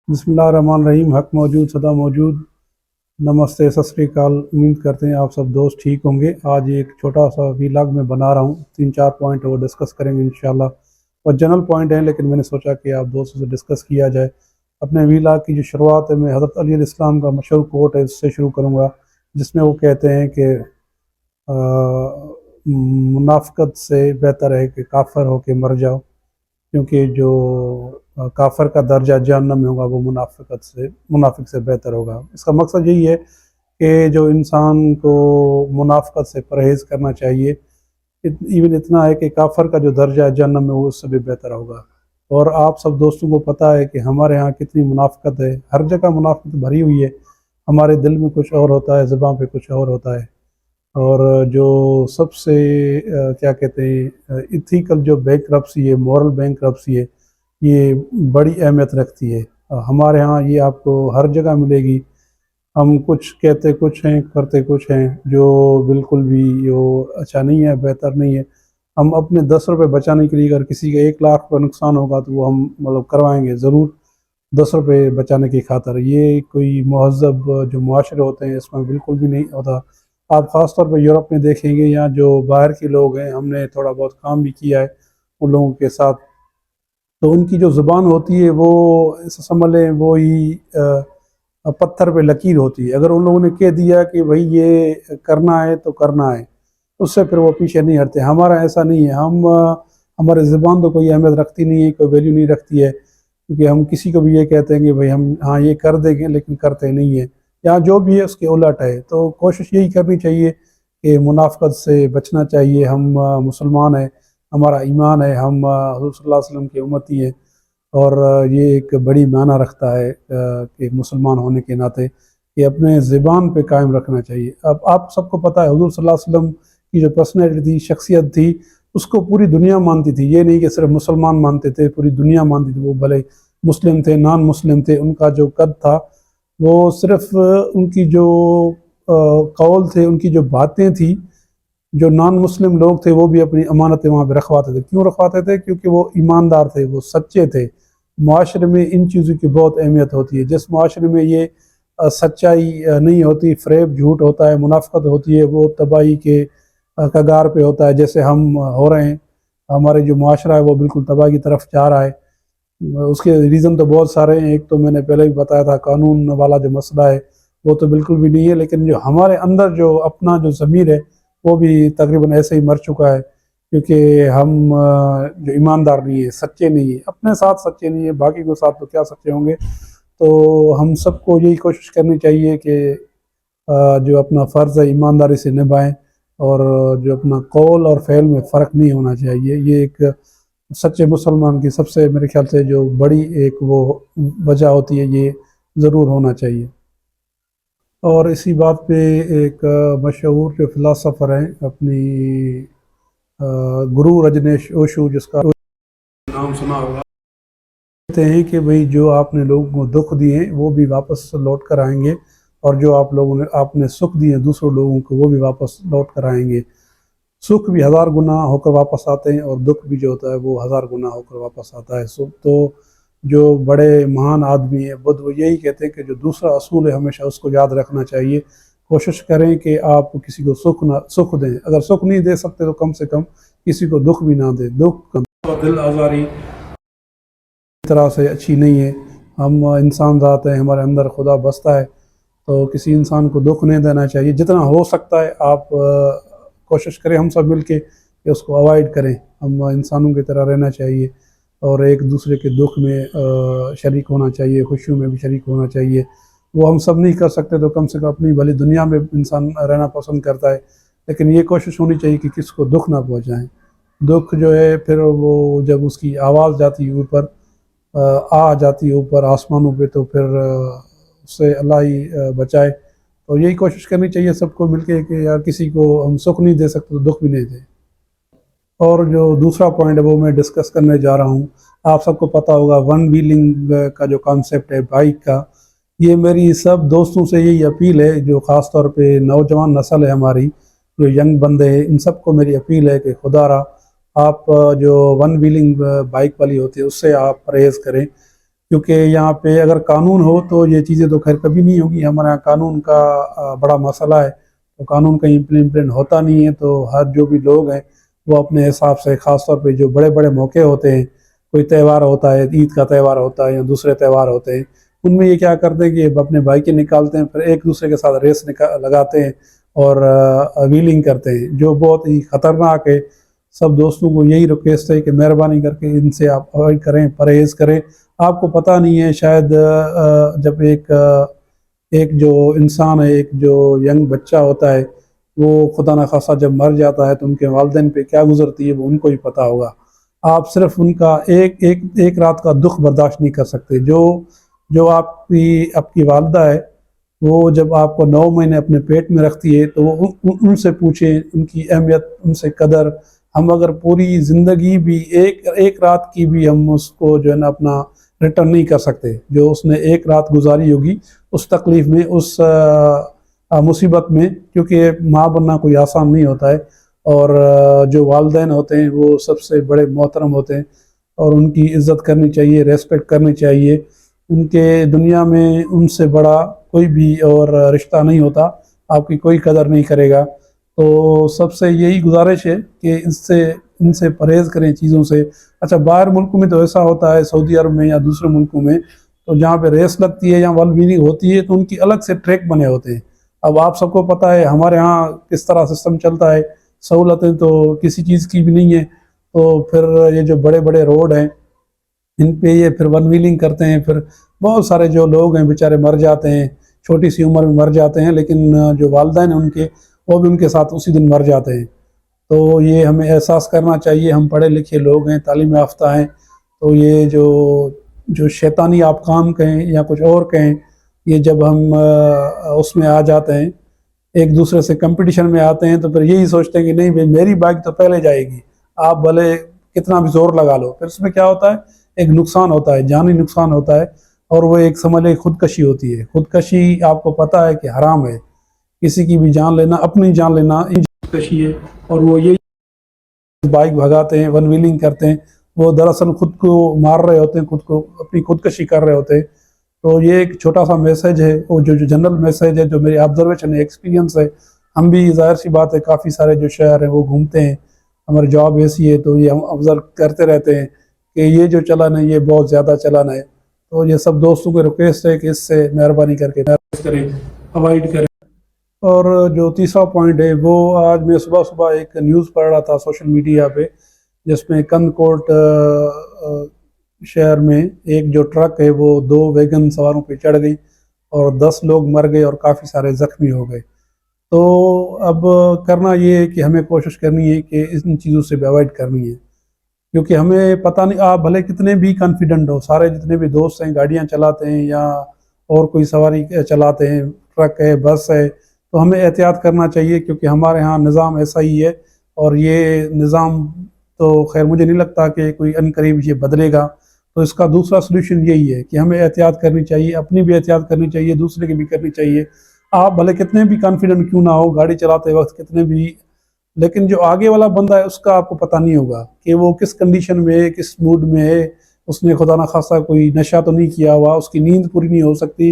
بسم اللہ الرحمن الرحیم۔ حق موجود سدا موجود۔ نمستے، ست سری اکال۔ امید کرتے ہیں آپ سب دوست ٹھیک ہوں گے۔ آج ایک چھوٹا سا ویلاگ میں بنا رہا ہوں، 3-4 پوائنٹ وہ ڈسکس کریں گے انشاءاللہ۔ اور جنرل پوائنٹ ہیں، لیکن میں نے سوچا کہ آپ دوستوں سے ڈسکس کیا جائے۔ اپنے ویلاگ کی جو شروعات ہے، میں حضرت علی علیہ السلام کا مشہور کوٹ ہے اس سے شروع کروں گا، جس میں وہ کہتے ہیں کہ منافقت سے بہتر ہے کہ کافر ہو کے مر جاؤ، کیونکہ جو کافر کا درجہ جہنم میں ہوگا وہ منافق سے بہتر ہوگا۔ اس کا مقصد یہی ہے کہ جو انسان کو منافقت سے پرہیز کرنا چاہیے، ایون اتنا ہے کہ کافر کا جو درجہ ہے جہنم میں وہ اس سے بھی بہتر ہوگا۔ اور آپ سب دوستوں کو پتہ ہے کہ ہمارے ہاں کتنی منافقت ہے، ہر جگہ منافقت بھری ہوئی ہے۔ ہمارے دل میں کچھ اور ہوتا ہے، زبان پہ کچھ اور ہوتا ہے۔ اور جو سب سے کیا کہتے ہیں ایتھیکل جو بینکرپسی ہے، مورل بینکرپسی ہے، یہ بڑی اہمیت رکھتی ہے۔ ہمارے ہاں یہ آپ کو ہر جگہ ملے گی۔ ہم کچھ کہتے کچھ ہیں، کرتے کچھ ہیں، جو بالکل بھی اچھا نہیں ہے، بہتر نہیں ہے۔ ہم اپنے 10 روپے بچانے کے لیے اگر کسی کا 1 لاکھ کا نقصان ہوگا تو وہ ہم کروائیں گے ضرور، 10 روپے بچانے کی خاطر۔ یہ کوئی مہذب جو معاشرے ہوتے ہیں اس میں بالکل بھی نہیں ہوتا۔ آپ خاص طور پہ یورپ میں دیکھیں گے، یہاں جو باہر کے لوگ ہیں، ہم نے تھوڑا بہت کام بھی کیا ہے ان لوگوں کے ساتھ، تو ان کی جو زبان ہوتی ہے وہ سمجھ لیں وہی پتھر پہ لکیر ہوتی ہے۔ اگر ان لوگوں نے کہہ دیا کہ بھائی یہ کرنا ہے تو کرنا ہے، اس سے پھر وہ پیچھے نہیں ہٹتے۔ ہمارا ایسا نہیں ہے، ہمارے زبان تو کوئی اہمیت رکھتی نہیں ہے، کوئی ویلیو نہیں رکھتی ہے، کیونکہ ہم کسی کو بھی یہ کہتے ہیں کہ بھائی ہم ہاں یہ کر دیں گے، لیکن کرتے نہیں ہیں۔ یہاں جو بھی ہے اس کے الٹ ہے۔ تو کوشش یہی کرنی چاہیے کہ منافقت سے بچنا چاہیے۔ ہم مسلمان ہیں، ہمارا ایمان ہے، ہم حضور صلی اللہ علیہ وسلم کی امتی ہیں، اور یہ ایک بڑی معنی رکھتا ہے کہ مسلمان ہونے کے ناطے کہ اپنے زبان پہ قائم رکھنا چاہیے۔ اب آپ سب کو پتہ ہے حضور صلی اللہ علیہ وسلم کی جو پرسنالٹی تھی، شخصیت تھی، اس کو پوری دنیا مانتی تھی۔ یہ نہیں کہ صرف مسلمان مانتے تھے، پوری دنیا مانتی تھی۔ وہ بھلے مسلم تھے، نان مسلم تھے، ان کا جو قد تھا وہ صرف ان کی جو قول تھے، ان کی جو باتیں تھیں، جو نان مسلم لوگ تھے وہ بھی اپنی امانتیں وہاں پہ رکھواتے تھے۔ کیوں رکھواتے تھے؟ کیونکہ وہ ایماندار تھے، وہ سچے تھے۔ معاشرے میں ان چیزوں کی بہت اہمیت ہوتی ہے۔ جس معاشرے میں یہ سچائی نہیں ہوتی، فریب جھوٹ ہوتا ہے، منافقت ہوتی ہے، وہ تباہی کے کگار پہ ہوتا ہے، جیسے ہم ہو رہے ہیں۔ ہمارے جو معاشرہ ہے وہ بالکل تباہی کی طرف جا رہا ہے۔ اس کے ریزن تو بہت سارے ہیں۔ ایک تو میں نے پہلے بھی بتایا تھا، قانون والا جو مسئلہ ہے وہ تو بالکل بھی نہیں ہے، لیکن جو ہمارے اندر جو اپنا جو ضمیر ہے وہ بھی تقریباً ایسے ہی مر چکا ہے، کیونکہ ہم جو ایماندار نہیں ہیں، سچے نہیں ہیں، اپنے ساتھ سچے نہیں ہیں، باقی کے ساتھ تو کیا سچے ہوں گے۔ تو ہم سب کو یہی کوشش کرنی چاہیے کہ جو اپنا فرض ہے ایمانداری سے نبھائیں، اور جو اپنا قول اور فعل میں فرق نہیں ہونا چاہیے۔ یہ ایک سچے مسلمان کی سب سے میرے خیال سے جو بڑی ایک وہ وجہ ہوتی ہے، یہ ضرور ہونا چاہیے۔ اور اسی بات پہ ایک مشہور جو فلاسفر ہیں، اپنی گرو رجنیش اوشو، جس کا نام سنا ہوگا، کہتے ہیں کہ بھئی جو آپ نے لوگوں کو دکھ دیے وہ بھی واپس لوٹ کر آئیں گے، اور جو آپ نے سکھ دیے دوسروں لوگوں کو وہ بھی واپس لوٹ کر آئیں گے۔ سکھ بھی 1000 گنا ہو کر واپس آتے ہیں، اور دکھ بھی جو ہوتا ہے وہ 1000 گنا ہو کر واپس آتا ہے۔ تو جو بڑے مہان آدمی ہیں بدھ، وہ یہی کہتے ہیں کہ جو دوسرا اصول ہے ہمیشہ اس کو یاد رکھنا چاہیے۔ کوشش کریں کہ آپ کسی کو سکھ دیں، اگر سکھ نہیں دے سکتے تو کم سے کم کسی کو دکھ بھی نہ دیں۔ دکھ دل آزاری طرح سے اچھی نہیں ہے۔ ہم انسان ذات ہیں، ہمارے اندر خدا بستا ہے، تو کسی انسان کو دکھ نہیں دینا چاہیے۔ جتنا ہو سکتا ہے آپ کوشش کریں، ہم سب مل کے کہ اس کو اوائڈ کریں۔ ہم انسانوں کی طرح رہنا چاہیے، اور ایک دوسرے کے دکھ میں شریک ہونا چاہیے، خوشیوں میں بھی شریک ہونا چاہیے۔ وہ ہم سب نہیں کر سکتے تو کم سے کم اپنی بھلی دنیا میں انسان رہنا پسند کرتا ہے، لیکن یہ کوشش ہونی چاہیے کہ کس کو دکھ نہ پہنچائیں۔ دکھ جو ہے پھر وہ جب اس کی آواز جاتی ہے اوپر، جاتی ہے اوپر آسمانوں پہ، تو پھر اس سے اللہ ہی بچائے۔ تو یہی کوشش کرنی چاہیے سب کو مل کے کہ یار کسی کو ہم سکھ نہیں دے سکتے تو دکھ بھی نہیں دیں۔ اور جو دوسرا پوائنٹ ہے وہ میں ڈسکس کرنے جا رہا ہوں۔ آپ سب کو پتہ ہوگا ون ویلنگ کا جو کانسیپٹ ہے بائک کا، یہ میری سب دوستوں سے یہی اپیل ہے، جو خاص طور پہ نوجوان نسل ہے ہماری، جو ینگ بندے ہیں، ان سب کو میری اپیل ہے کہ خدا را آپ جو ون ویلنگ بائک والی ہوتی ہے اس سے آپ پرہیز کریں۔ کیونکہ یہاں پہ اگر قانون ہو تو یہ چیزیں تو خیر کبھی نہیں ہوگی. ہمارے یہاں قانون کا بڑا مسئلہ ہے، تو قانون کہیں امپلیمنٹ ہوتا نہیں ہے. تو ہر جو بھی لوگ ہیں وہ اپنے حساب سے، خاص طور پہ جو بڑے بڑے موقع ہوتے ہیں، کوئی تہوار ہوتا ہے، عید کا تہوار ہوتا ہے یا دوسرے تہوار ہوتے ہیں، ان میں یہ کیا کرتے ہیں کہ اپنے بائکیں نکالتے ہیں، پھر ایک دوسرے کے ساتھ ریس لگاتے ہیں اور ویلنگ کرتے ہیں، جو بہت ہی خطرناک ہے. سب دوستوں کو یہی ریکویسٹ ہے کہ مہربانی کر کے ان سے آپ اوائڈ کریں، پرہیز کریں. آپ کو پتہ نہیں ہے، شاید جب ایک جو انسان ہے، ایک جو ینگ بچہ ہوتا ہے، وہ خدا نخواستہ جب مر جاتا ہے تو ان کے والدین پہ کیا گزرتی ہے وہ ان کو ہی پتہ ہوگا. آپ صرف ان کا ایک رات کا دکھ برداشت نہیں کر سکتے. جو آپ کی والدہ ہے، وہ جب آپ کو 9 مہینے اپنے پیٹ میں رکھتی ہے، تو وہ ان سے پوچھیں ان کی اہمیت، ان سے قدر. ہم اگر پوری زندگی بھی ایک رات کی بھی ہم اس کو جو ہے نا اپنا ریٹرن نہیں کر سکتے. جو اس نے ایک رات گزاری ہوگی اس تکلیف میں، اس مصیبت میں، کیونکہ ماں بننا کوئی آسان نہیں ہوتا ہے. اور جو والدین ہوتے ہیں وہ سب سے بڑے محترم ہوتے ہیں، اور ان کی عزت کرنی چاہیے، ریسپیکٹ کرنی چاہیے. ان کے دنیا میں ان سے بڑا کوئی بھی اور رشتہ نہیں ہوتا، آپ کی کوئی قدر نہیں کرے گا. تو سب سے یہی گزارش ہے کہ ان سے پرہیز کریں چیزوں سے. اچھا، باہر ملکوں میں تو ایسا ہوتا ہے، سعودی عرب میں یا دوسرے ملکوں میں، تو جہاں پہ ریس لگتی ہے یا ول ویننگ ہوتی ہے تو ان کی الگ سے ٹریک بنے ہوتے ہیں. اب آپ سب کو پتہ ہے ہمارے ہاں کس طرح سسٹم چلتا ہے، سہولتیں تو کسی چیز کی بھی نہیں ہیں. تو پھر یہ جو بڑے بڑے روڈ ہیں ان پہ یہ پھر ون ویلنگ کرتے ہیں، پھر بہت سارے جو لوگ ہیں بیچارے مر جاتے ہیں، چھوٹی سی عمر میں مر جاتے ہیں. لیکن جو والدین ہیں ان کے، وہ بھی ان کے ساتھ اسی دن مر جاتے ہیں. تو یہ ہمیں احساس کرنا چاہیے. ہم پڑھے لکھے لوگ ہیں، تعلیم یافتہ ہیں، تو یہ جو شیطانی آپ کام کہیں یا کچھ اور کہیں، یہ جب ہم اس میں آ جاتے ہیں، ایک دوسرے سے کمپٹیشن میں آتے ہیں، تو پھر یہی سوچتے ہیں کہ نہیں بھائی میری بائک تو پہلے جائے گی. آپ بھلے کتنا بھی زور لگا لو، پھر اس میں کیا ہوتا ہے، ایک نقصان ہوتا ہے، جانی نقصان ہوتا ہے. اور وہ ایک سمجھ لے خودکشی ہوتی ہے. خودکشی آپ کو پتہ ہے کہ حرام ہے. کسی کی بھی جان لینا، اپنی جان لینا، خودکشی ہے. اور وہ یہی بائک بھگاتے ہیں، ون ویلنگ کرتے ہیں، وہ دراصل خود کو مار رہے ہوتے ہیں، خود کو اپنی خودکشی کر رہے ہوتے ہیں. تو یہ ایک چھوٹا سا میسج ہے، وہ جو جنرل میسج ہے، جو میری آبزرویشن ہے، ایکسپیرینس ہے. ہم بھی ظاہر سی بات ہے کافی سارے جو شہر ہیں وہ گھومتے ہیں، ہماری جاب ایسی ہے، تو یہ ہم آبزرو کرتے رہتے ہیں کہ یہ جو چلن ہے یہ بہت زیادہ چلن ہے. تو یہ سب دوستوں کو ریکویسٹ ہے کہ اس سے مہربانی کر کے کریں، اوائڈ کریں. اور جو تیسرا پوائنٹ ہے، وہ آج میں صبح صبح ایک نیوز پڑھ رہا تھا سوشل میڈیا پہ، جس میں کند کوٹ شہر میں ایک جو ٹرک ہے وہ 2 ویگن سواروں پہ چڑھ گئی اور 10 لوگ مر گئے اور کافی سارے زخمی ہو گئے. تو اب کرنا یہ ہے کہ ہمیں کوشش کرنی ہے کہ ان چیزوں سے بھی اوائڈ کرنی ہے. کیونکہ ہمیں پتہ نہیں، آپ بھلے کتنے بھی کانفیڈنٹ ہو، سارے جتنے بھی دوست ہیں گاڑیاں چلاتے ہیں یا اور کوئی سواری چلاتے ہیں، ٹرک ہے، بس ہے، تو ہمیں احتیاط کرنا چاہیے. کیونکہ ہمارے ہاں نظام ایسا ہی ہے، اور یہ نظام تو خیر مجھے نہیں لگتا کہ کوئی ان قریب یہ بدلے گا. تو اس کا دوسرا سلوشن یہی ہے کہ ہمیں احتیاط کرنی چاہیے، اپنی بھی احتیاط کرنی چاہیے، دوسرے کی بھی کرنی چاہیے. آپ بھلے کتنے بھی کانفیڈنٹ کیوں نہ ہو گاڑی چلاتے وقت، کتنے بھی، لیکن جو آگے والا بندہ ہے اس کا آپ کو پتہ نہیں ہوگا کہ وہ کس کنڈیشن میں ہے، کس موڈ میں ہے. اس نے خدا نخواستہ کوئی نشہ تو نہیں کیا ہوا، اس کی نیند پوری نہیں ہو سکتی،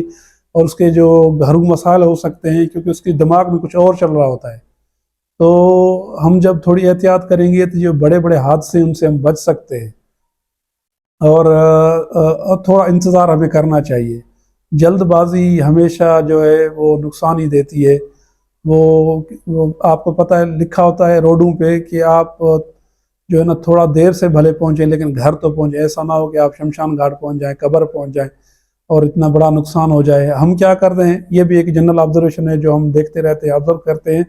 اور اس کے جو گھریلو مسائل ہو سکتے ہیں کیونکہ اس کے دماغ میں کچھ اور چل رہا ہوتا ہے. تو ہم جب تھوڑی احتیاط کریں گے تو جو بڑے بڑے حادثے ان سے ہم بچ سکتے ہیں. اور تھوڑا انتظار ہمیں کرنا چاہیے. جلد بازی ہمیشہ جو ہے وہ نقصان ہی دیتی ہے. وہ آپ کو پتہ ہے لکھا ہوتا ہے روڈوں پہ کہ آپ جو ہے نا تھوڑا دیر سے بھلے پہنچیں لیکن گھر تو پہنچیں. ایسا نہ ہو کہ آپ شمشان گھاٹ پہنچ جائیں، قبر پہنچ جائیں اور اتنا بڑا نقصان ہو جائے. ہم کیا کرتے ہیں، یہ بھی ایک جنرل آبزرویشن ہے جو ہم دیکھتے رہتے ہیں، آبزرو کرتے ہیں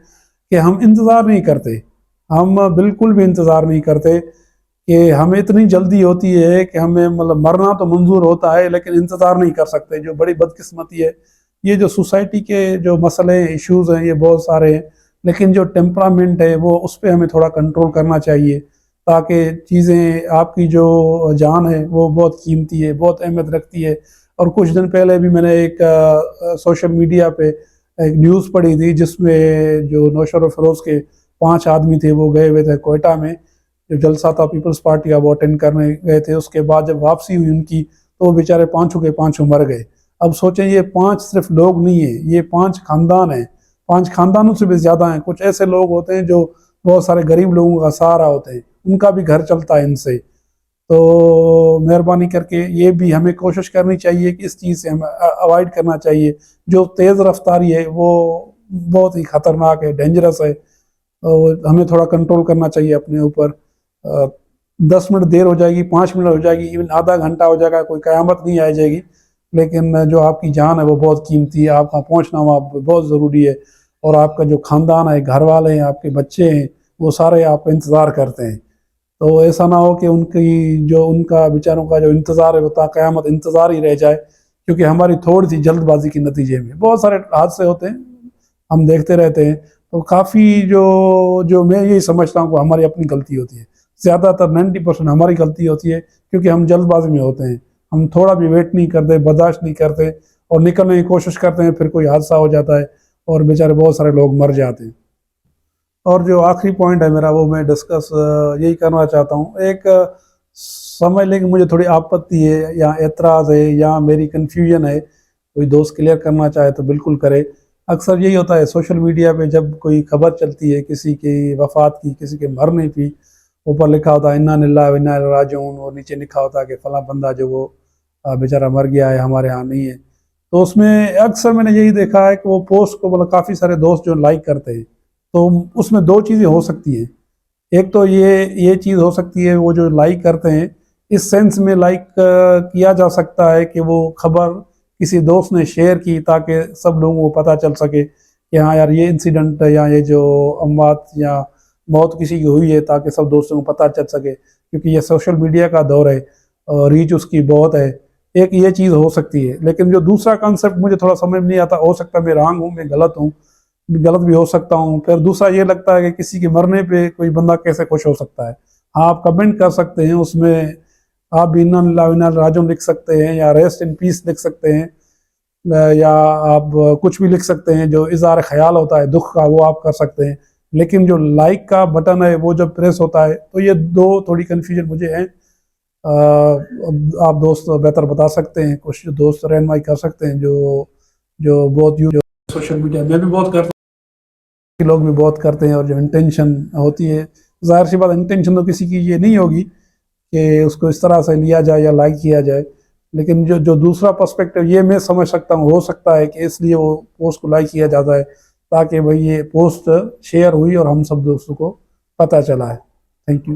کہ ہم انتظار نہیں کرتے. ہم بالکل بھی انتظار نہیں کرتے کہ ہمیں اتنی جلدی ہوتی ہے کہ ہمیں مطلب مرنا تو منظور ہوتا ہے لیکن انتظار نہیں کر سکتے. جو بڑی بدقسمتی ہے. یہ جو سوسائٹی کے جو مسئلے ایشوز ہیں یہ بہت سارے ہیں، لیکن جو ٹیمپرامنٹ ہے وہ اس پہ ہمیں تھوڑا کنٹرول کرنا چاہیے، تاکہ چیزیں، آپ کی جو جان ہے وہ بہت قیمتی ہے، بہت اہمیت رکھتی ہے. اور کچھ دن پہلے بھی میں نے ایک سوشل میڈیا پہ ایک نیوز پڑھی تھی جس میں جو نوشر و فیروز کے 5 آدمی تھے وہ گئے ہوئے تھے کوئٹہ میں، جو جلسہ تھا پیپلز پارٹی کا وہ اٹینڈ کرنے گئے تھے. اس کے بعد جب واپسی ہوئی ان کی تو وہ بیچارے پانچوں کے پانچوں مر گئے. اب سوچیں یہ 5 صرف لوگ نہیں ہیں, یہ 5 خاندان ہیں, 5 خاندانوں سے بھی زیادہ ہیں. کچھ ایسے لوگ ہوتے ہیں جو بہت سارے غریب لوگوں کا سہارا ہوتے ہیں, ان کا بھی گھر چلتا ہے ان سے. تو مہربانی کر کے یہ بھی ہمیں کوشش کرنی چاہیے کہ اس چیز سے ہمیں اوائڈ کرنا چاہیے. جو تیز رفتاری ہے وہ بہت ہی خطرناک ہے, ڈینجرس ہے. ہمیں تھوڑا کنٹرول کرنا چاہیے اپنے اوپر. 10 منٹ دیر ہو جائے گی, 5 منٹ ہو جائے گی, ایون آدھا گھنٹہ ہو جائے گا, کوئی قیامت نہیں آ جائے گی, لیکن جو آپ کی جان ہے وہ بہت قیمتی ہے. آپ کا پہنچنا وہاں بہت ضروری ہے, اور آپ کا جو خاندان ہے, گھر والے ہیں, آپ کے بچے ہیں, وہ سارے آپ کا انتظار کرتے ہیں. تو ایسا نہ ہو کہ ان کا بیچاروں کا جو انتظار ہے وہ تا قیامت انتظار ہی رہ جائے, کیونکہ ہماری تھوڑی سی جلد بازی کے نتیجے میں بہت سارے حادثے ہوتے ہیں, ہم دیکھتے رہتے ہیں. تو کافی جو میں یہی سمجھتا ہوں کہ ہماری اپنی غلطی ہوتی ہے. زیادہ تر 90% ہماری غلطی ہوتی ہے, کیونکہ ہم جلد بازی میں ہوتے ہیں. ہم تھوڑا بھی ویٹ نہیں کرتے, برداشت نہیں کرتے, اور نکلنے کی کوشش کرتے ہیں, پھر کوئی حادثہ ہو جاتا ہے اور بیچارے بہت سارے لوگ مر جاتے ہیں. اور جو آخری پوائنٹ ہے میرا, وہ میں ڈسکس یہی کرنا چاہتا ہوں. ایک سمجھ لیں کہ مجھے تھوڑی آپتی ہے یا اعتراض ہے یا میری کنفیوژن ہے, کوئی دوست کلیئر کرنا چاہے تو بالکل کرے. اکثر یہی ہوتا ہے سوشل میڈیا پہ, جب کوئی خبر چلتی ہے کسی کی وفات کی, کسی کے مرنے کی, اوپر لکھا ہوتا ہے انا للہ و انا الیہ راجعون, اور نیچے لکھا ہوتا ہے کہ فلاں بندہ جو وہ بیچارہ مر گیا ہے, ہمارے ہاں نہیں ہے. تو اس میں اکثر میں نے یہی دیکھا ہے کہ وہ پوسٹ کو مطلب کافی سارے دوست جو لائک کرتے ہیں. تو اس میں 2 چیزیں ہو سکتی ہیں. ایک تو یہ چیز ہو سکتی ہے, وہ جو لائک کرتے ہیں اس سینس میں لائک کیا جا سکتا ہے کہ وہ خبر کسی دوست نے شیئر کی تاکہ سب لوگوں کو پتہ چل سکے کہ ہاں یار یہ انسیڈنٹ یا یہ جو اموات یا موت کسی کی ہوئی ہے, تاکہ سب دوستوں کو پتہ چل سکے, کیونکہ یہ سوشل میڈیا کا دور ہے, ریچ اس کی بہت ہے. ایک یہ چیز ہو سکتی ہے. لیکن جو دوسرا کانسیپٹ مجھے تھوڑا سمجھ نہیں آتا, ہو سکتا ہے میں رانگ ہوں, میں غلط ہوں, غلط بھی ہو سکتا ہوں. پھر دوسرا یہ لگتا ہے کہ کسی کے مرنے پہ کوئی بندہ کیسے خوش ہو سکتا ہے. ہاں آپ کمنٹ کر سکتے ہیں, اس میں آپ بھی انا للہ و انا الیہ راجعون لکھ سکتے ہیں, یا ریسٹ ان پیس لکھ سکتے ہیں, یا آپ کچھ بھی لکھ سکتے ہیں جو اظہار خیال ہوتا ہے دکھ کا, وہ آپ کر سکتے ہیں. لیکن جو لائک کا بٹن ہے وہ جب پریس ہوتا ہے, تو یہ 2 تھوڑی کنفیوژن مجھے ہیں. آپ دوست بہتر بتا سکتے ہیں, کچھ دوست رہنمائی کر سکتے ہیں جو بہت جو سوشل میڈیا میں بھی بہت کرتے ہیں, لوگ بھی بہت کرتے ہیں, اور جو انٹینشن ہوتی ہے, ظاہر سی بات انٹینشن تو کسی کی یہ نہیں ہوگی کہ اس کو اس طرح سے لیا جائے یا لائک کیا جائے. لیکن جو دوسرا پرسپیکٹو یہ میں سمجھ سکتا ہوں, ہو سکتا ہے کہ اس لیے وہ پوسٹ کو لائک کیا جاتا ہے تاکہ بھئی یہ پوسٹ شیئر ہوئی اور ہم سب دوستوں کو پتہ چلا ہے. Thank you.